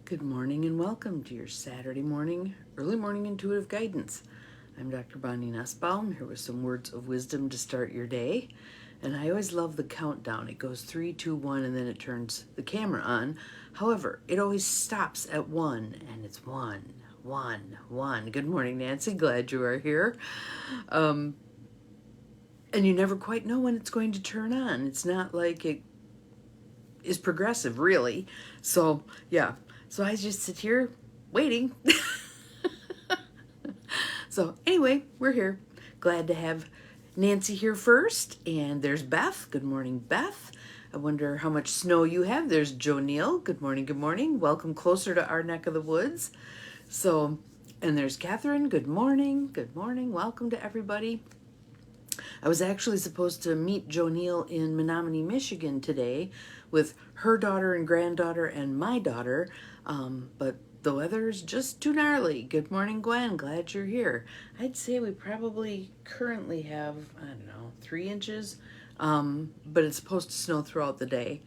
Good morning and welcome to your Saturday morning, early morning intuitive guidance. I'm Dr. Bonnie Nussbaum, here with some words of wisdom to start your day. And I always love the countdown. It goes 3, 2, 1, and then it turns the camera on. However, it always stops at 1, and it's 1, 1, 1. Good morning, Nancy. Glad you are here. And you never quite know when it's going to turn on. It's not like it is progressive, really. So, yeah. So I just sit here waiting. So anyway, we're here. Glad to have Nancy here first. And there's Beth. Good morning, Beth. I wonder how much snow you have. There's Joe Neal. Good morning, good morning. Welcome closer to our neck of the woods. So, and there's Catherine. Good morning. Good morning. Welcome to everybody. I was actually supposed to meet Joe Neal in Menominee, Michigan today with her daughter and granddaughter and my daughter, but the weather is just too gnarly. Good morning, Gwen. Glad you're here. I'd say we probably currently have, 3 inches, but it's supposed to snow throughout the day.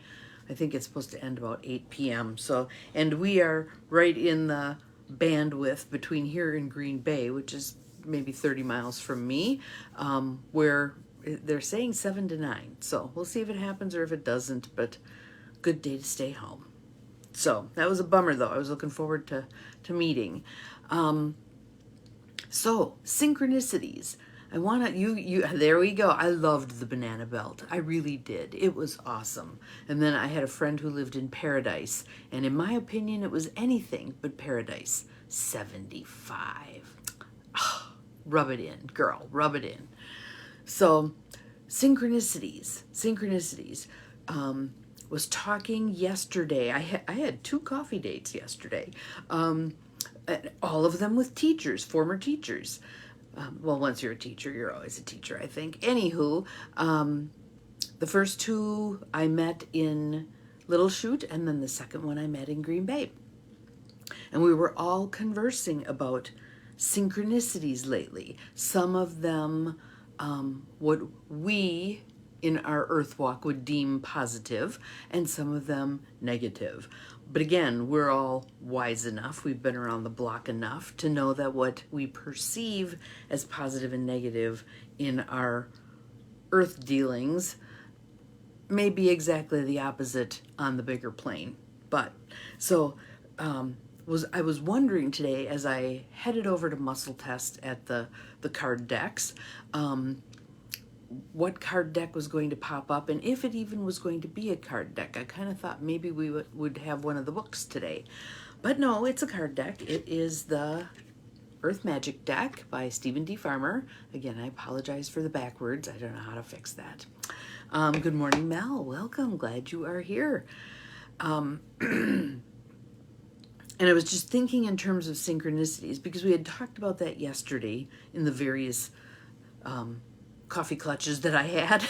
I think it's supposed to end about 8 p.m. So, and we are right in the bandwidth between here and Green Bay, which is maybe 30 miles from me, where they're saying 7 to 9. So we'll see if it happens or if it doesn't, but good day to stay home. So that was a bummer, though. I was looking forward to meeting. So synchronicities. I want to, there we go. I loved the banana belt. I really did. It was awesome. And then I had a friend who lived in Paradise, and in my opinion, it was anything but paradise. 75. Oh, rub it in, girl, rub it in. So synchronicities. Was talking yesterday. I had 2 coffee dates yesterday. All of them with teachers, former teachers. Well, once you're a teacher, you're always a teacher, I think. Anywho, the first 2 I met in Little Chute, and then the second one I met in Green Bay. And we were all conversing about synchronicities lately. Some of them, what we in our earth walk would deem positive, and some of them negative. But again, we're all wise enough, we've been around the block enough to know that what we perceive as positive and negative in our earth dealings may be exactly the opposite on the bigger plane. But so I was wondering today, as I headed over to Muscle Test at the card decks, what card deck was going to pop up, and if it even was going to be a card deck. I kind of thought maybe we would have one of the books today. But no, it's a card deck. It is the Earth Magic deck by Stephen D. Farmer. Again, I apologize for the backwards. I don't know how to fix that. Good morning, Mel. Welcome. Glad you are here. And I was just thinking in terms of synchronicities, because we had talked about that yesterday in the various coffee clutches that I had,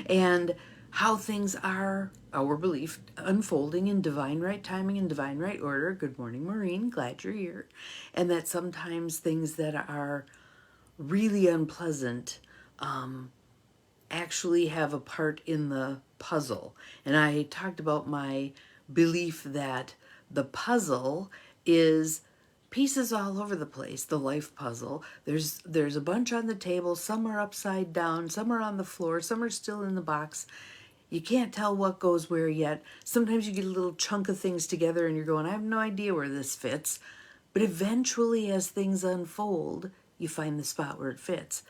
and how things are, our belief, unfolding in divine right timing and divine right order. Good morning, Maureen. Glad you're here. And that sometimes things that are really unpleasant actually have a part in the puzzle. And I talked about my belief that the puzzle is pieces all over the place, the life puzzle. There's a bunch on the table, some are upside down, some are on the floor, some are still in the box. You can't tell what goes where yet. Sometimes you get a little chunk of things together and you're going, I have no idea where this fits. But eventually, as things unfold, you find the spot where it fits.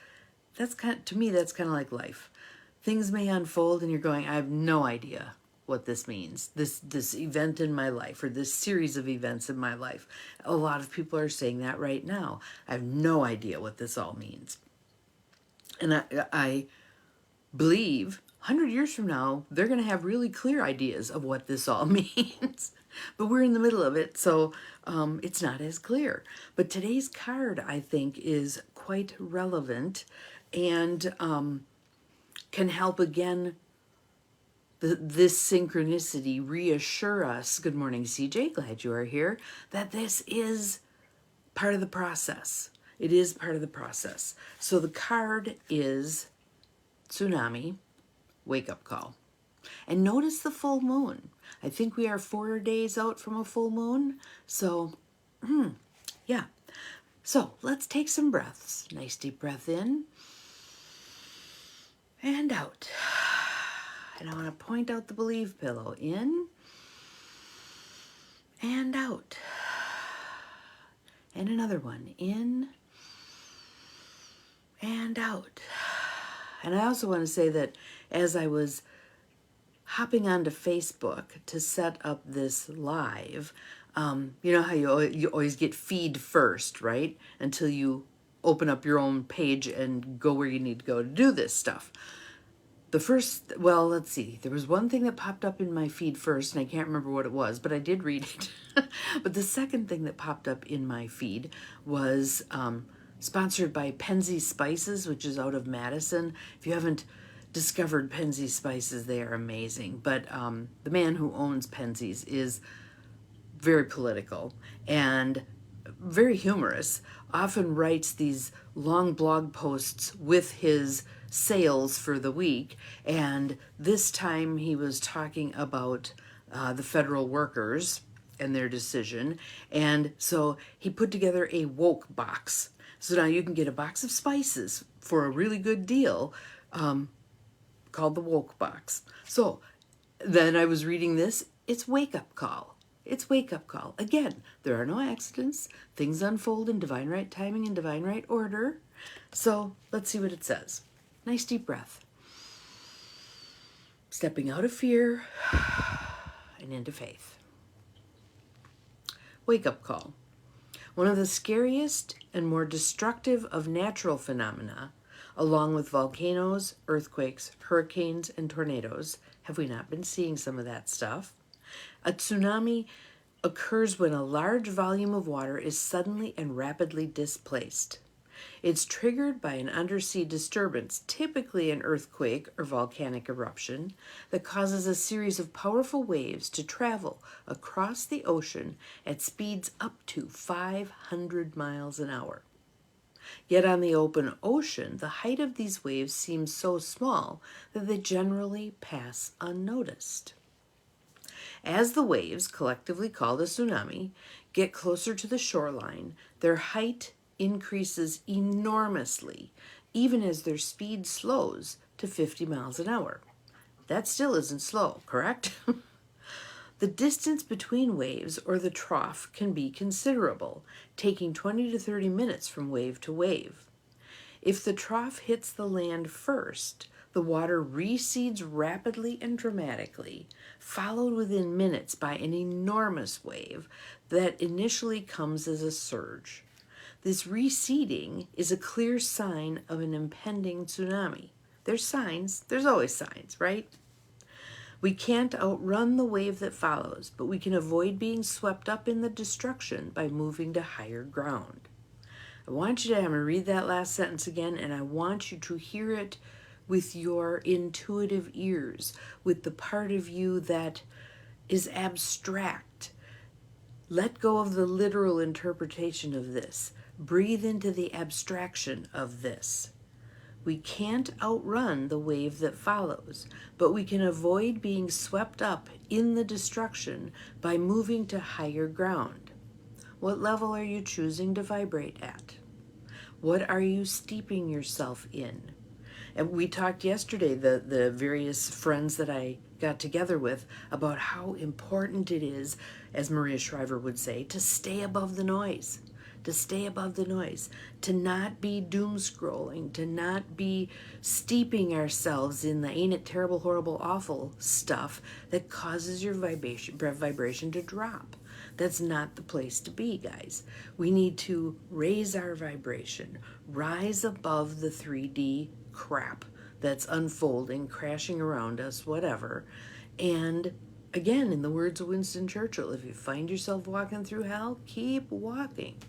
To me, that's kind of like life. Things may unfold and you're going, I have no idea what this means, this event in my life, or this series of events in my life. A lot of people are saying that right now. I have no idea what this all means. And I believe 100 years from now, they're going to have really clear ideas of what this all means. But we're in the middle of it, so it's not as clear. But today's card, I think, is quite relevant and can help again this synchronicity reassure us, good morning, CJ, glad you are here, that this is part of the process. It is part of the process. So the card is Tsunami, Wake Up Call. And notice the full moon. I think we are 4 days out from a full moon. So, yeah. So let's take some breaths. Nice deep breath in and out. And I want to point out the believe pillow. In and out. And another one. In and out. And I also want to say that as I was hopping onto Facebook to set up this live, you know how you always get feed first, right? Until you open up your own page and go where you need to go to do this stuff. The first, well, let's see. There was one thing that popped up in my feed first, and I can't remember what it was, but I did read it. But the second thing that popped up in my feed was sponsored by Penzi Spices, which is out of Madison. If you haven't discovered Penzi Spices, they are amazing. But the man who owns Penzi's is very political and very humorous, often writes these long blog posts with his sales for the week. And this time he was talking about the federal workers and their decision. And so he put together a woke box. So now you can get a box of spices for a really good deal called the woke box. So then I was reading this. It's wake up call. It's wake up call. Again, there are no accidents. Things unfold in divine right timing and divine right order. So let's see what it says. Nice deep breath. Stepping out of fear and into faith. Wake up call. One of the scariest and more destructive of natural phenomena, along with volcanoes, earthquakes, hurricanes, and tornadoes. Have we not been seeing some of that stuff? A tsunami occurs when a large volume of water is suddenly and rapidly displaced. It's triggered by an undersea disturbance, typically an earthquake or volcanic eruption, that causes a series of powerful waves to travel across the ocean at speeds up to 500 miles an hour. Yet on the open ocean, the height of these waves seems so small that they generally pass unnoticed. As the waves, collectively called a tsunami, get closer to the shoreline, their height increases enormously, even as their speed slows to 50 miles an hour. That still isn't slow, correct? The distance between waves or the trough can be considerable, taking 20 to 30 minutes from wave to wave. If the trough hits the land first, the water recedes rapidly and dramatically, followed within minutes by an enormous wave that initially comes as a surge. This receding is a clear sign of an impending tsunami. There's signs, there's always signs, right? We can't outrun the wave that follows, but we can avoid being swept up in the destruction by moving to higher ground. I'm going to read that last sentence again, and I want you to hear it with your intuitive ears, with the part of you that is abstract. Let go of the literal interpretation of this. Breathe into the abstraction of this. We can't outrun the wave that follows, but we can avoid being swept up in the destruction by moving to higher ground. What level are you choosing to vibrate at? What are you steeping yourself in? And we talked yesterday, the various friends that I got together with, about how important it is, as Maria Shriver would say, to stay above the noise. To stay above the noise, to not be doom scrolling, to not be steeping ourselves in the ain't it terrible, horrible, awful stuff that causes your vibration to drop. That's not the place to be, guys. We need to raise our vibration, rise above the 3D crap that's unfolding, crashing around us, whatever. And again, in the words of Winston Churchill, if you find yourself walking through hell, keep walking.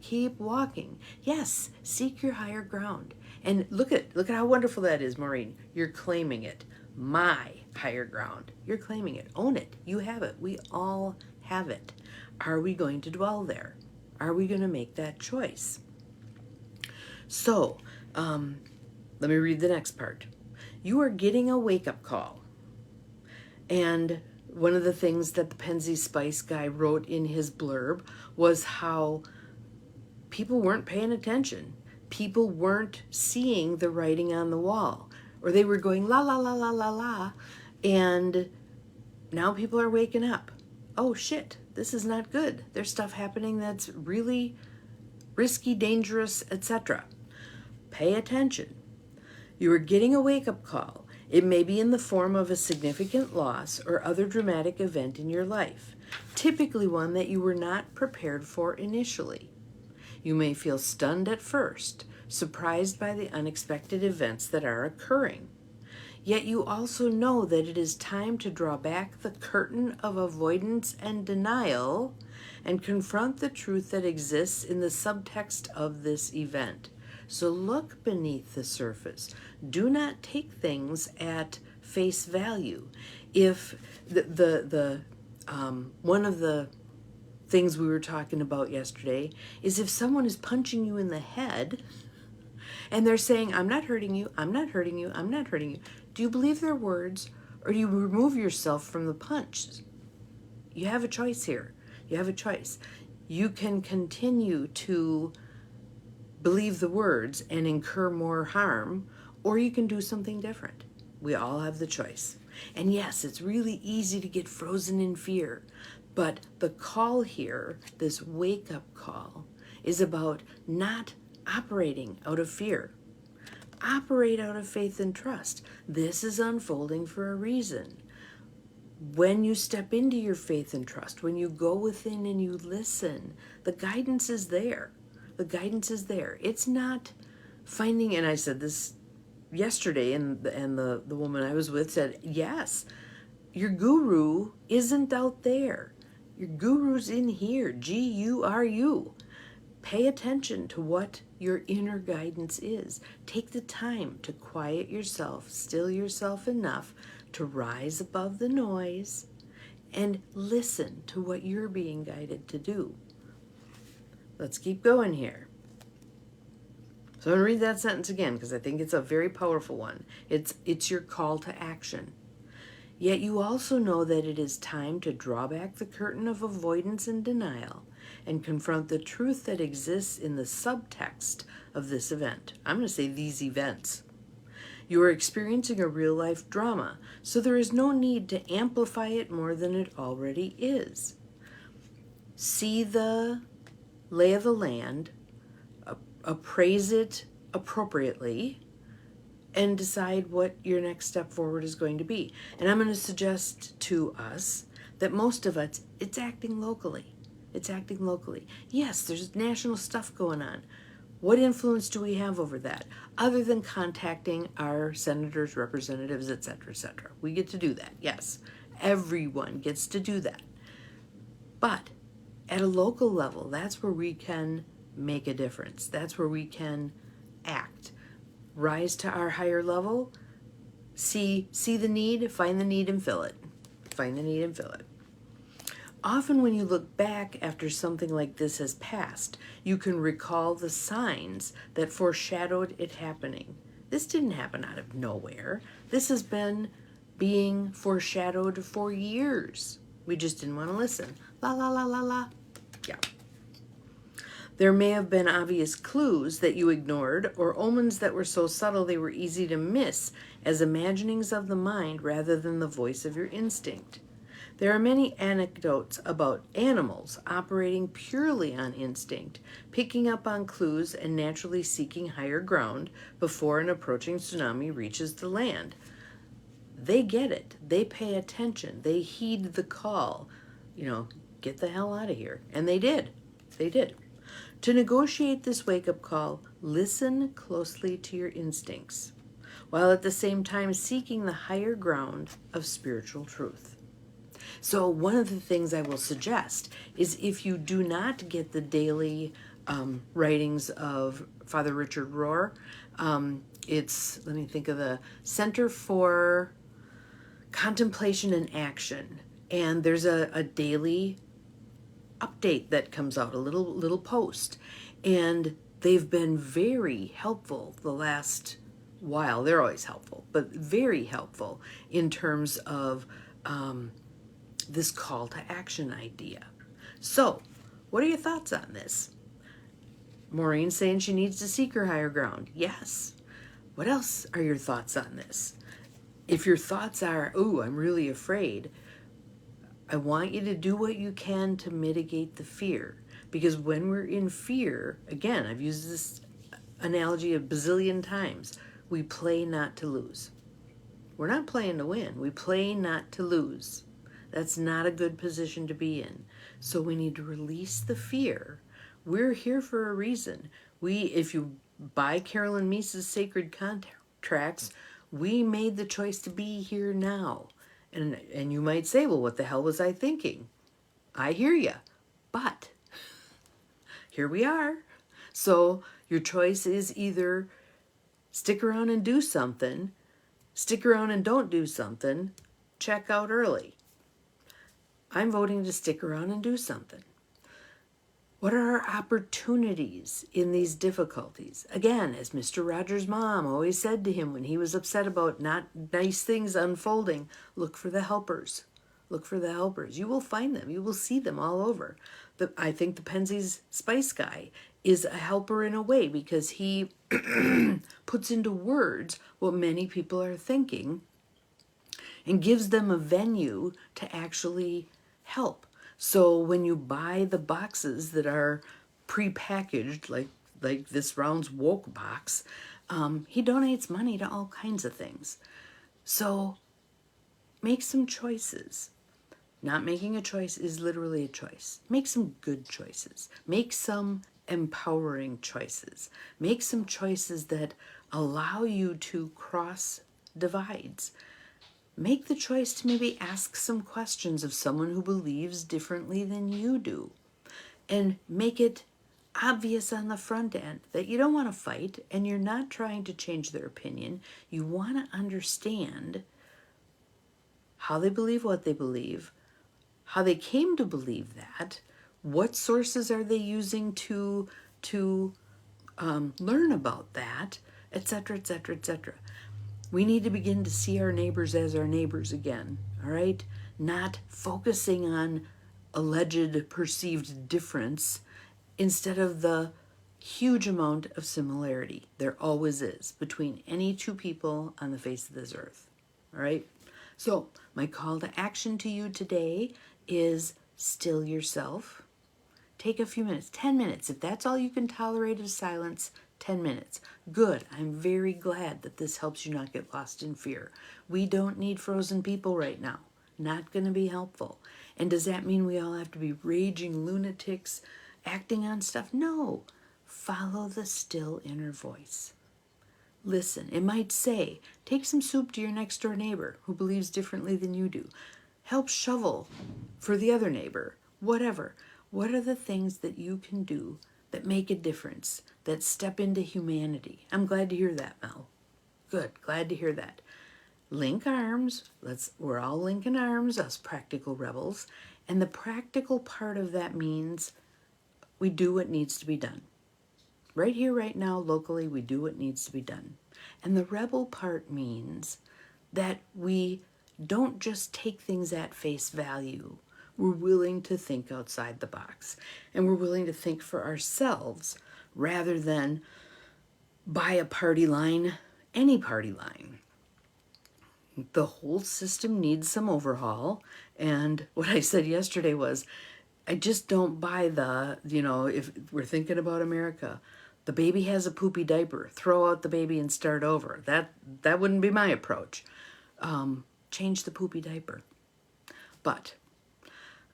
Keep walking. Yes, seek your higher ground. And look at how wonderful that is, Maureen. You're claiming it. My higher ground. You're claiming it. Own it. You have it. We all have it. Are we going to dwell there? Are we going to make that choice? So, let me read the next part. You are getting a wake-up call. And one of the things that the Penzi Spice guy wrote in his blurb was how people weren't paying attention. People weren't seeing the writing on the wall, or they were going la la la la la la, and now people are waking up. Oh shit, this is not good. There's stuff happening that's really risky, dangerous, etc. Pay attention. You are getting a wake-up call. It may be in the form of a significant loss or other dramatic event in your life, typically one that you were not prepared for initially. You may feel stunned at first, surprised by the unexpected events that are occurring. Yet you also know that it is time to draw back the curtain of avoidance and denial and confront the truth that exists in the subtext of this event. So look beneath the surface. Do not take things at face value. If one of the things we were talking about yesterday is if someone is punching you in the head and they're saying, I'm not hurting you, I'm not hurting you, I'm not hurting you. Do you believe their words, or do you remove yourself from the punch? You have a choice here. You have a choice. You can continue to believe the words and incur more harm, or you can do something different. We all have the choice. And yes, it's really easy to get frozen in fear, but the call here, this wake-up call, is about not operating out of fear. Operate out of faith and trust. This is unfolding for a reason. When you step into your faith and trust, when you go within and you listen, the guidance is there. The guidance is there. It's not finding, and I said this yesterday, and the woman I was with said, yes, your guru isn't out there. Your guru's in here. G-U-R-U. Pay attention to what your inner guidance is. Take the time to quiet yourself, still yourself enough to rise above the noise and listen to what you're being guided to do. Let's keep going here. So I'm going to read that sentence again because I think it's a very powerful one. It's your call to action. Yet you also know that it is time to draw back the curtain of avoidance and denial and confront the truth that exists in the subtext of this event. I'm going to say these events. You are experiencing a real-life drama, so there is no need to amplify it more than it already is. See the lay of the land, appraise it appropriately, and decide what your next step forward is going to be. And I'm going to suggest to us that most of us, it's acting locally. It's acting locally. Yes, there's national stuff going on. What influence do we have over that? Other than contacting our senators, representatives, etc., etc. We get to do that, yes. Everyone gets to do that. But at a local level, that's where we can make a difference. That's where we can act. Rise to our higher level, see the need, find the need and fill it. Find the need and fill it. Often when you look back after something like this has passed, you can recall the signs that foreshadowed it happening. This didn't happen out of nowhere. This has been being foreshadowed for years. We just didn't want to listen. La la la la la. Yeah. There may have been obvious clues that you ignored or omens that were so subtle they were easy to miss as imaginings of the mind rather than the voice of your instinct. There are many anecdotes about animals operating purely on instinct, picking up on clues and naturally seeking higher ground before an approaching tsunami reaches the land. They get it. They pay attention. They heed the call. Get the hell out of here. And they did. They did. To negotiate this wake-up call, listen closely to your instincts, while at the same time seeking the higher ground of spiritual truth. So one of the things I will suggest is if you do not get the daily writings of Father Richard Rohr, it's, let me think of the Center for Contemplation and Action, and there's a daily update that comes out, a little post, and they've been very helpful the last while. They're always helpful, but very helpful in terms of this call to action idea. So, what are your thoughts on this? Maureen's saying she needs to seek her higher ground. Yes. What else are your thoughts on this? If your thoughts are, "Ooh, I'm really afraid," I want you to do what you can to mitigate the fear. Because when we're in fear, again, I've used this analogy a bazillion times, we play not to lose. We're not playing to win. We play not to lose. That's not a good position to be in. So we need to release the fear. We're here for a reason. If you buy Carolyn Meese's Sacred Contracts, we made the choice to be here now. And you might say, well, what the hell was I thinking? I hear you. But here we are. So your choice is either stick around and do something, stick around and don't do something, check out early. I'm voting to stick around and do something. What are our opportunities in these difficulties? Again, as Mr. Rogers' mom always said to him when he was upset about not nice things unfolding, look for the helpers. Look for the helpers. You will find them. You will see them all over. I think the Penzies Spice guy is a helper in a way because he puts into words what many people are thinking and gives them a venue to actually help. So when you buy the boxes that are pre-packaged, like this Rounds Woke box, he donates money to all kinds of things. So make some choices. Not making a choice is literally a choice. Make some good choices. Make some empowering choices. Make some choices that allow you to cross divides. Make the choice to maybe ask some questions of someone who believes differently than you do. And make it obvious on the front end that you don't want to fight and you're not trying to change their opinion. You want to understand how they believe what they believe, how they came to believe that, what sources are they using to learn about that, etc., etc., etc. We need to begin to see our neighbors as our neighbors again, all right? Not focusing on alleged perceived difference instead of the huge amount of similarity there always is between any two people on the face of this earth, all right? So my call to action to you today is still yourself. Take a few minutes, 10 minutes. If that's all you can tolerate is silence, 10 minutes. Good. I'm very glad that this helps you not get lost in fear. We don't need frozen people right now. Not going to be helpful. And does that mean we all have to be raging lunatics acting on stuff? No. Follow the still inner voice. Listen. It might say, take some soup to your next door neighbor who believes differently than you do. Help shovel for the other neighbor. Whatever. What are the things that you can do that make a difference, that step into humanity? I'm glad to hear that, Mel. Good. Glad to hear that. Link arms. We're all linking arms, us practical rebels. And the practical part of that means we do what needs to be done. Right here, right now, locally, we do what needs to be done. And the rebel part means that we don't just take things at face value. We're willing to think outside the box. And we're willing to think for ourselves rather than buy a party line, any party line. The whole system needs some overhaul. And what I said yesterday was, I just don't buy if we're thinking about America, the baby has a poopy diaper, throw out the baby and start over. That wouldn't be my approach. Change the poopy diaper. But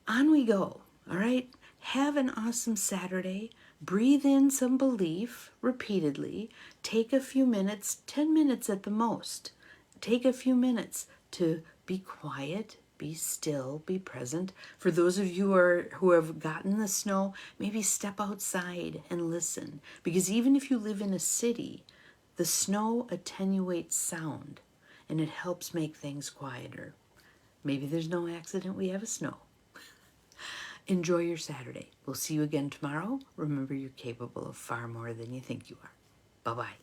on we go, all right? Have an awesome Saturday. Breathe in some belief repeatedly. Take a few minutes, 10 minutes at the most. Take a few minutes to be quiet, be still, be present. For those of you who have gotten the snow, maybe step outside and listen. Because even if you live in a city, the snow attenuates sound and it helps make things quieter. Maybe there's no accident, we have a snow. Enjoy your Saturday. We'll see you again tomorrow. Remember, you're capable of far more than you think you are. Bye-bye.